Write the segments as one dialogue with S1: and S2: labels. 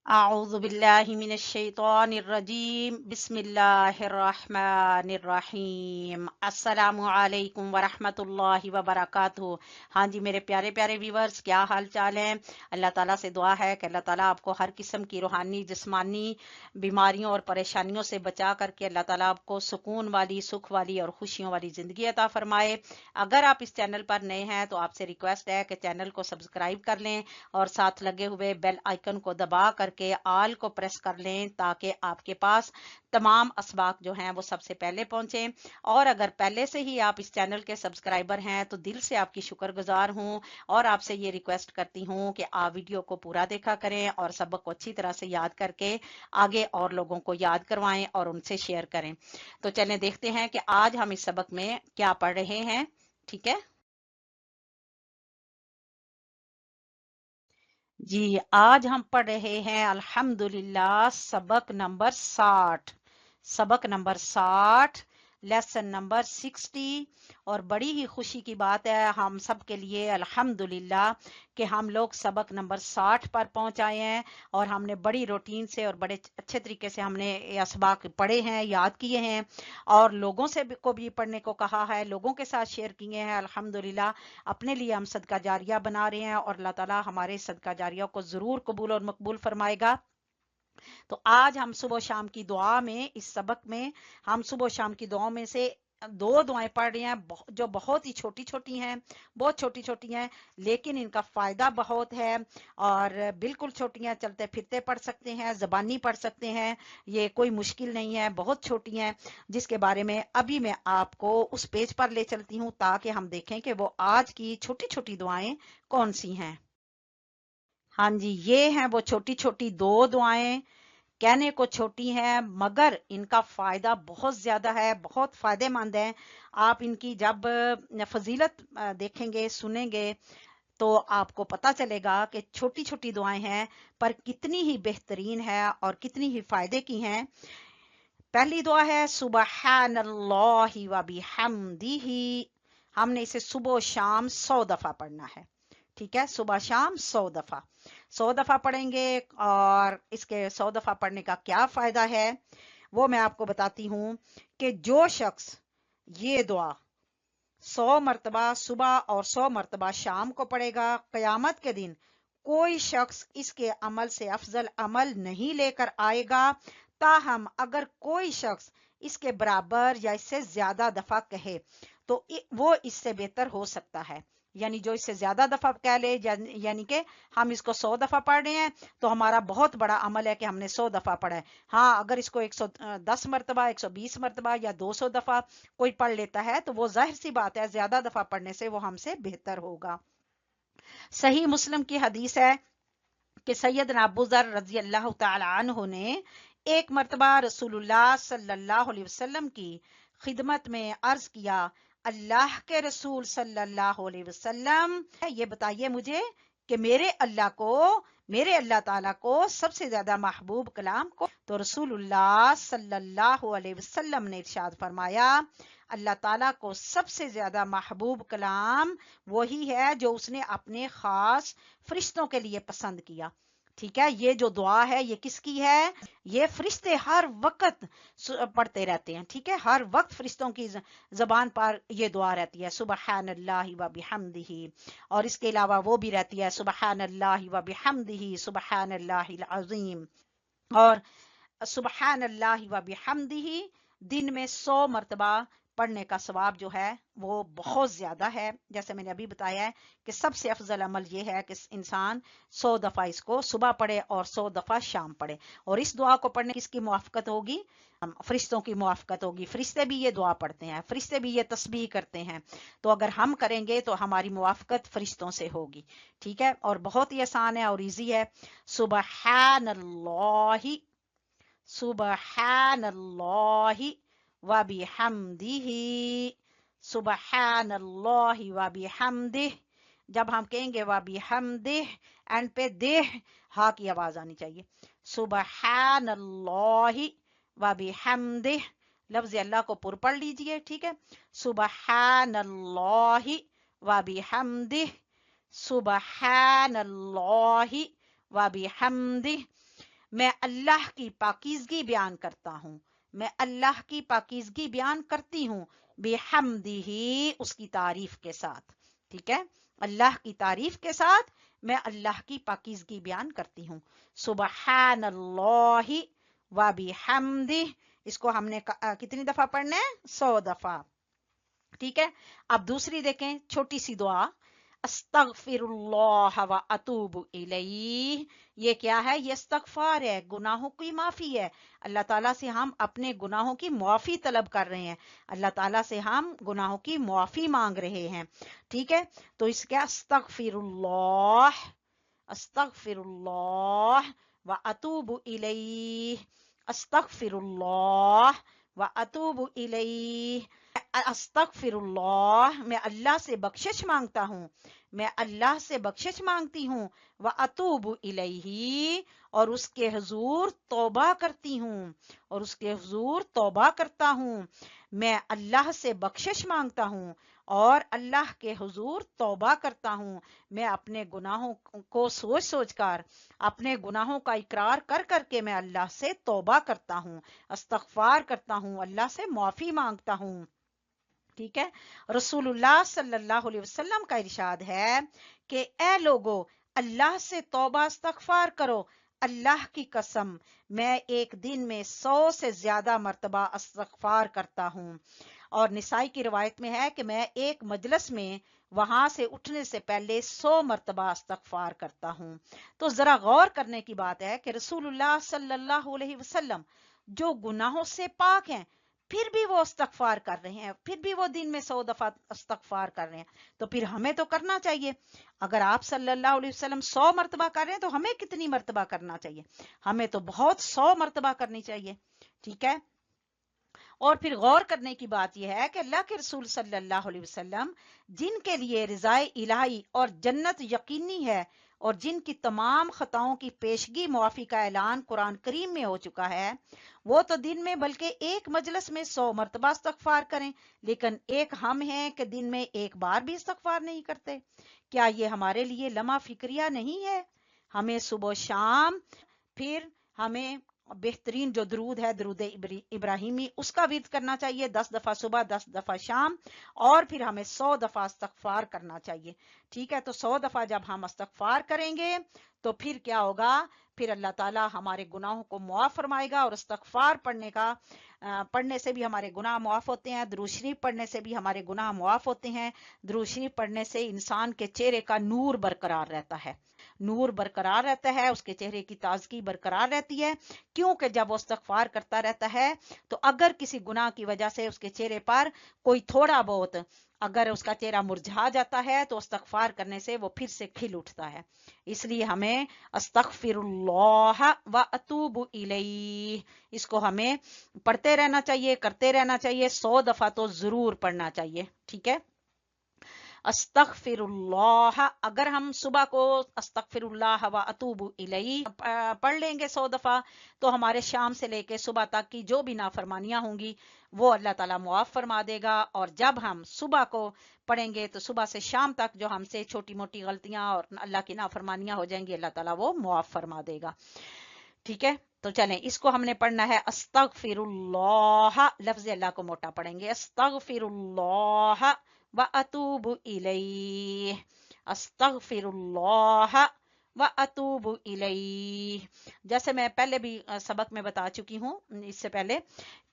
S1: أعوذ بالله من الشيطان الرجيم بسم الله الرحمن الرحیم السلام علیکم ورحمۃ اللہ وبرکاتہ۔ ہاں جی میرے پیارے پیارے ویورز، کیا حال چال ہیں؟ اللہ تعالیٰ سے دعا ہے کہ اللہ تعالیٰ آپ کو ہر قسم کی روحانی جسمانی بیماریوں اور پریشانیوں سے بچا کر کے اللہ تعالیٰ آپ کو سکون والی، سکھ والی اور خوشیوں والی زندگی عطا فرمائے۔ اگر آپ اس چینل پر نئے ہیں تو آپ سے ریکویسٹ ہے کہ چینل کو سبسکرائب کر لیں اور ساتھ لگے ہوئے بیل آئیکن کو دبا کر کے آل کو پریس کر لیں تاکہ آپ کے پاس تمام اسباق جو ہیں وہ سب سے پہلے پہنچیں۔ اور اگر پہلے سے ہی آپ اس چینل کے سبسکرائبر ہیں تو دل سے آپ کی شکر گزار ہوں اور آپ سے یہ ریکویسٹ کرتی ہوں کہ آپ ویڈیو کو پورا دیکھا کریں اور سبق کو اچھی طرح سے یاد کر کے آگے اور لوگوں کو یاد کروائیں اور ان سے شیئر کریں۔ تو چلیں دیکھتے ہیں کہ آج ہم اس سبق میں کیا پڑھ رہے ہیں۔ ٹھیک ہے جی، آج ہم پڑھ رہے ہیں الحمدللہ سبق نمبر 60، سبق نمبر 60، لیسن نمبر 60۔ اور بڑی ہی خوشی کی بات ہے ہم سب کے لیے الحمدللہ کہ ہم لوگ سبق نمبر 60 پر پہنچ آئے ہیں اور ہم نے بڑی روٹین سے اور بڑے اچھے طریقے سے ہم نے یہ اسباق پڑھے ہیں، یاد کیے ہیں اور لوگوں سے کو بھی پڑھنے کو کہا ہے، لوگوں کے ساتھ شیئر کیے ہیں۔ الحمدللہ اپنے لیے ہم صدقہ جاریہ بنا رہے ہیں اور اللہ تعالیٰ ہمارے صدقہ جاریہ کو ضرور قبول اور مقبول فرمائے گا۔ تو آج ہم صبح و شام کی دعا میں، اس سبق میں ہم صبح و شام کی دعاؤں میں سے دو دعائیں پڑھ رہے ہیں جو بہت ہی چھوٹی چھوٹی ہیں، بہت چھوٹی چھوٹی ہیں لیکن ان کا فائدہ بہت ہے اور بالکل چھوٹی ہیں، چلتے پھرتے پڑھ سکتے ہیں، زبانی پڑھ سکتے ہیں، یہ کوئی مشکل نہیں ہے، بہت چھوٹی ہیں، جس کے بارے میں ابھی میں آپ کو اس پیج پر لے چلتی ہوں تاکہ ہم دیکھیں کہ وہ آج کی چھوٹی چھوٹی دعائیں کون سی ہیں۔ ہاں جی، یہ ہیں وہ چھوٹی چھوٹی دو دعائیں، کہنے کو چھوٹی ہیں مگر ان کا فائدہ بہت زیادہ ہے، بہت فائدہ مند ہے۔ آپ ان کی جب فضیلت دیکھیں گے، سنیں گے تو آپ کو پتا چلے گا کہ چھوٹی چھوٹی دعائیں ہیں پر کتنی ہی بہترین ہے اور کتنی ہی فائدے کی ہیں۔ پہلی دعا ہے سبحان اللہ و بحمدہ، ہم نے اسے صبح و شام 100 دفعہ پڑھنا ہے۔ ٹھیک ہے، صبح شام 100 دفعہ، 100 دفعہ پڑھیں گے اور اس کے 100 دفعہ پڑھنے کا کیا فائدہ ہے وہ میں آپ کو بتاتی ہوں کہ جو شخص یہ دعا 100 مرتبہ صبح اور 100 مرتبہ شام کو پڑھے گا، قیامت کے دن کوئی شخص اس کے عمل سے افضل عمل نہیں لے کر آئے گا، تاہم اگر کوئی شخص اس کے برابر یا اس سے زیادہ دفعہ کہے تو وہ اس سے بہتر ہو سکتا ہے۔ یعنی جو اس سے زیادہ دفعہ کہہ لے، یعنی کہ ہم اس کو 100 دفعہ پڑھ رہے ہیں تو ہمارا بہت بڑا عمل ہے کہ ہم نے 100 دفعہ پڑھا ہے۔ ہاں اگر اس کو 110 مرتبہ، 120 مرتبہ یا 200 دفعہ کوئی پڑھ لیتا ہے تو وہ ظاہر سی بات ہے زیادہ دفعہ پڑھنے سے وہ ہم سے بہتر ہوگا۔ صحیح مسلم کی حدیث ہے کہ سیدنا ابو ذر رضی اللہ تعالی عنہ نے ایک مرتبہ رسول اللہ صلی اللہ علیہ وسلم کی خدمت میں عرض کیا، اللہ کے رسول صلی اللہ علیہ وسلم یہ بتائیے مجھے کہ میرے اللہ تعالیٰ کو سب سے زیادہ محبوب کلام کو، تو رسول اللہ صلی اللہ علیہ وسلم نے ارشاد فرمایا، اللہ تعالیٰ کو سب سے زیادہ محبوب کلام وہی ہے جو اس نے اپنے خاص فرشتوں کے لیے پسند کیا۔ ٹھیک ہے، یہ جو دعا ہے یہ کس کی ہے؟ یہ فرشتے ہر وقت پڑھتے رہتے ہیں۔ ٹھیک ہے، ہر وقت فرشتوں کی زبان پر یہ دعا رہتی ہے سبحان اللہ و بحمدہ، اور اس کے علاوہ وہ بھی رہتی ہے سبحان اللہ و بحمدہ سبحان اللہ العظیم۔ اور سبحان اللہ و بحمدہ دن میں 100 مرتبہ پڑھنے کا ثواب جو ہے وہ بہت زیادہ ہے۔ جیسے میں نے ابھی بتایا ہے کہ سب سے افضل عمل یہ ہے کہ انسان 100 دفعہ اس کو صبح پڑھے اور 100 دفعہ شام پڑھے۔ اور اس دعا کو پڑھنے کس کی موافقت ہوگی؟ فرشتوں کی موافقت ہوگی۔ فرشتے بھی یہ دعا پڑھتے ہیں، فرشتے بھی یہ تسبیح کرتے ہیں، تو اگر ہم کریں گے تو ہماری موافقت فرشتوں سے ہوگی۔ ٹھیک ہے، اور بہت ہی آسان ہے اور ایزی ہے۔ سبحان اللہ، سبحان اللہ و بحمدہ، سبحان اللہ و بحمدہ۔ جب ہم کہیں گے و بحمدہ، اینڈ پہ دہ ہا کی آواز آنی چاہیے۔ سبحان اللہ و بحمدہ، لفظ اللہ کو پر پڑھ لیجئے۔ ٹھیک ہے، سبحان اللہ و بحمدہ، سبحان اللہ و بحمدہ۔ मैं अल्लाह की पाकीज़गी बयान करता हूँ, मैं अल्लाह की पाकीज़गी बयान करती हूँ, बिहम्दिही, उसकी तारीफ के साथ। ठीक है, अल्लाह की तारीफ के साथ मैं अल्लाह की पाकीज़गी बयान करती हूँ। सुबहानल्लाहि व बिहम्दिही, इसको हमने कितनी दफा पढ़ना है? 100 दफा। ठीक है, अब दूसरी देखें, छोटी सी दुआ, अस्तगफिरुल्लाह व अतूबु इलैह। ये क्या है? ये इस्तगफार है, गुनाहों की माफी है। अल्लाह ताला से हम अपने गुनाहों की माफी तलब कर रहे हैं, अल्लाह ताला से हम गुनाहों की माफी मांग रहे हैं। ठीक है, तो इसके अस्तगफिरुल्लाह, अस्तगफिरुल्लाह व अतूबु इलैह, अस्तगफिरुल्लाह व अतूबु इलैह। अस्तगफिरुल्लाह, मैं अल्लाह से बख्शिश मांगता हूँ, मैं अल्लाह से बख्शिश मांगती हूँ। व अतूबु इलैही, और उसके हुजूर तौबा करती हूँ, और उसके हुजूर तौबा करता हूँ। मैं अल्लाह से बख्शिश मांगता हूँ और अल्लाह के हुजूर तौबा करता हूँ। मैं अपने गुनाहों को सोच सोच कर, अपने गुनाहों का इकरार कर करके मैं अल्लाह से तौबा करता हूँ, इस्तगफार करता हूँ, अल्लाह से माफी मांगता हूँ। ठीक है, रसूलुल्लाह सल्लल्लाहु अलैहि वसल्लम का इरशाद है कि ए लोगो, अल्लाह से तौबा इस्तगफार करो। अल्लाह की कसम, मैं एक दिन में 100 से ज्यादा मर्तबा इस्तगफार करता हूँ। और निसाई की रिवायत में है कि मैं एक मजलिस में वहां से उठने से पहले 100 मर्तबा इस्तगफार करता हूँ। तो जरा गौर करने की बात है कि रसूलुल्लाह सल्लल्लाहु अलैहि वसल्लम जो गुनाहों से पाक हैं, फिर भी वो इस्तगफार कर रहे हैं, फिर भी वो दिन में 100 दफा इस्तगफार कर रहे हैं। तो फिर हमें तो करना चाहिए। अगर आप सल्लल्लाहु अलैहि वसल्लम 100 मर्तबा कर रहे हैं, तो हमें कितनी मर्तबा करना चाहिए? हमें तो बहुत 100 मर्तबा करनी चाहिए। ठीक है, और फिर गौर करने की बात यह है कि अल्लाह के रसूल सल्लल्लाहु अलैहि वसल्लम, जिनके लिए रिज़ाए इलाही और जन्नत यकीनी है, और जिनकी तमाम खताओं की पेशगी मुआफी का ऐलान कुरान करीम में हो चुका है, वो तो दिन में बल्कि एक मजलिस में 100 मर्तबा इस्तगफार करें, लेकिन एक हम हैं कि दिन में एक बार भी इस्तगफार नहीं करते। क्या ये हमारे लिए लम्हा फिक्रिया नहीं है? हमें सुबह शाम, फिर हमें बेहतरीन जो दरूद है, दरूद इब्राहिमी, उसका विर्द करना चाहिए 10 दफा सुबह, 10 दफा शाम, और फिर हमें 100 दफा इस्तगफार करना चाहिए। ठीक है, तो 100 दफा जब हम इस्तगफार करेंगे तो फिर क्या होगा? फिर अल्लाह ताला हमारे गुनाहों को मुआफ फरमाएगा। और इस्तगफार पढ़ने से भी हमारे गुनाह मुआफ होते हैं, दुरूद शरीफ पढ़ने से भी हमारे गुनाह मुआफ होते हैं। दुरूद शरीफ पढ़ने से इंसान के चेहरे का नूर बरकरार रहता है, नूर बरकरार रहता है, उसके चेहरे की ताजगी बरकरार रहती है। क्योंकि जब वो इस्तगफार करता रहता है, तो अगर किसी गुनाह की वजह से उसके चेहरे पर कोई थोड़ा बहुत, अगर उसका चेहरा मुरझा जाता है, तो इस्तगफार करने से वो फिर से खिल उठता है। इसलिए हमें अस्तगफिरुल्लाह व अतूबु इलैह, इसको हमें पढ़ते रहना चाहिए, करते रहना चाहिए, 100 दफा तो जरूर पढ़ना चाहिए। ठीक है, अस्तगफिरुल्लाह, अगर हम सुबह को अस्तगफिरुल्लाह व अतूबु इलैह पढ़ लेंगे 100 दफा, तो हमारे शाम से लेके सुबह तक की जो भी नाफरमानियां होंगी वो अल्लाह ताला मुआफ फरमा देगा। और जब हम सुबह को पढ़ेंगे तो सुबह से शाम तक जो हमसे छोटी मोटी गलतियां और अल्लाह की नाफरमानियां हो जाएंगी, अल्लाह ताला वो मुआफ फरमा देगा। ठीक है, तो चलें, इसको हमने पढ़ना है अस्तगफिरुल्लाह, लफ्ज अल्लाह को मोटा पढ़ेंगे, अस्तगफिरुल्लाह व अतूबु इलैह, अस्तगफिरुल्लाह व अतूबु इलैह। जैसे मैं पहले भी सबक में बता चुकी हूँ इससे पहले,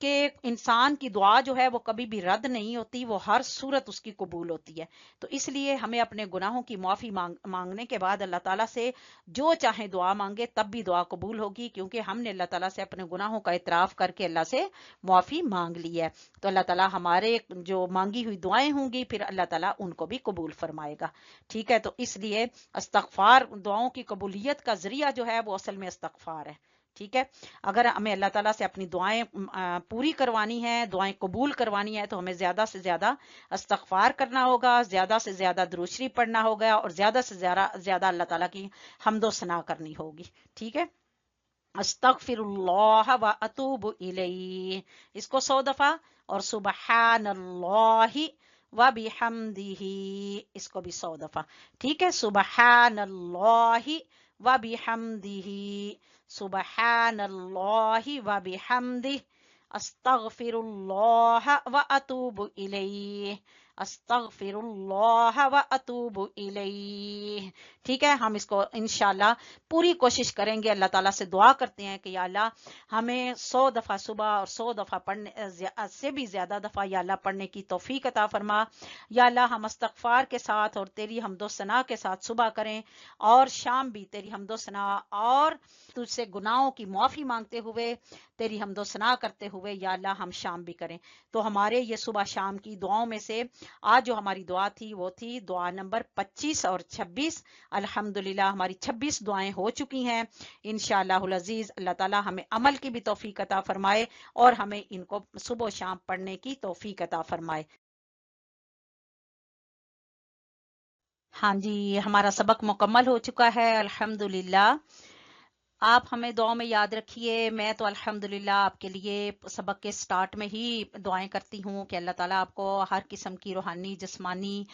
S1: कि इंसान की दुआ जो है वो कभी भी रद्द नहीं होती, वो हर सूरत उसकी कबूल होती है। तो इसलिए हमें अपने गुनाहों की माफी मांगने के बाद अल्लाह ताला से जो चाहे दुआ मांगे, तब भी दुआ कबूल होगी, क्योंकि हमने अल्लाह ताला से अपने गुनाहों का इतराफ करके अल्लाह से माफी मांग ली है। तो अल्लाह ताला हमारे जो मांगी हुई दुआएं होंगी, फिर अल्लाह ताला उनको भी कबूल फरमाएगा। ठीक है, तो इसलिए इस्तगफार दुआओं की कबूलियत का जरिया जो है वो असल में इस्तगफार है। ठीक है, अगर हमें अल्लाह ताला से अपनी दुआएं पूरी करवानी है, दुआएं कबूल करवानी है, तो हमें ज्यादा से ज्यादा इस्तगफार करना होगा, ज्यादा से ज्यादा दुरूद शरीफ पढ़ना होगा, और ज्यादा से ज्यादा अल्लाह ताला की हम्दो सना करनी होगी। ठीक है, अस्तगफिरुल्लाह व अतूबु इलैह, इसको 100 दफा, और सुबहानल्लाहि व बिहम्दिही, इसको भी 100 दफा। ठीक है, सुबहानल्लाहि व बिहम्दिही, सुबहानल्लाहि व बिहम्दिही, अस्तगफिरुल्लाह व अतूबु इलैह, अस्तगफिरुल्लाह व अतूबु इलैह। ठीक है, हम इसको इंशाल्लाह पूरी कोशिश करेंगे। अल्लाह ताला से दुआ करते हैं कि या अल्लाह हमें 100 दफा सुबह और 100 दफा पढ़ने से भी ज्यादा दफा या अल्लाह पढ़ने की तौफीक अता फरमा। या अल्लाह हम इस्तगफार के साथ और तेरी हमदो सना के साथ सुबह करें और शाम भी तेरी हमदो सना और तुझसे गुनाहों की माफी मांगते हुए, तेरी हमदो सना करते हुए या अल्लाह हम शाम भी करें। तो हमारे ये सुबह शाम की दुआओं में से आज जो हमारी दुआ थी वो थी दुआ नंबर 25 और 26। अल्हम्दुलिल्लाह हमारी 26 दुआएं हो चुकी हैं। इंशाअल्लाहुल अजीज अल्लाह ताला हमें अमल की भी तौफीक अता फरमाए और हमें इनको सुबह शाम पढ़ने की तौफीक अता फरमाए। हाँ जी, हमारा सबक मुकम्मल हो चुका है अल्हम्दुलिल्लाह। आप हमें दुआ में याद रखिए। मैं तो अल्हम्दुलिल्लाह आपके लिए सबक के स्टार्ट में ही दुआएं करती हूँ कि अल्लाह ताला आपको हर किस्म की रूहानी जिस्मानी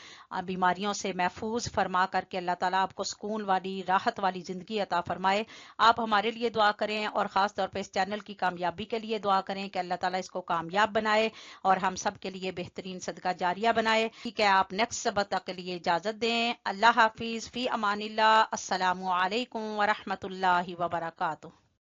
S1: बीमारियों से महफूज फरमा करके अल्लाह ताला आपको सुकून वाली राहत वाली ज़िंदगी अता फरमाए। आप हमारे लिए दुआ करें और ख़ास तौर पे इस चैनल की कामयाबी के लिए दुआ करें कि अल्लाह ताला इसको कामयाब बनाए और हम सब के लिए बेहतरीन सदका जारिया बनाए। ठीक है, आप नेक्स्ट सबक तक के लिए इजाज़त दें। अल्लाह हाफिज़, फ़ी अमानिल्लाह, अस्सलामु अलैकुम व रहमतुल्लाहि व बरकातुहू।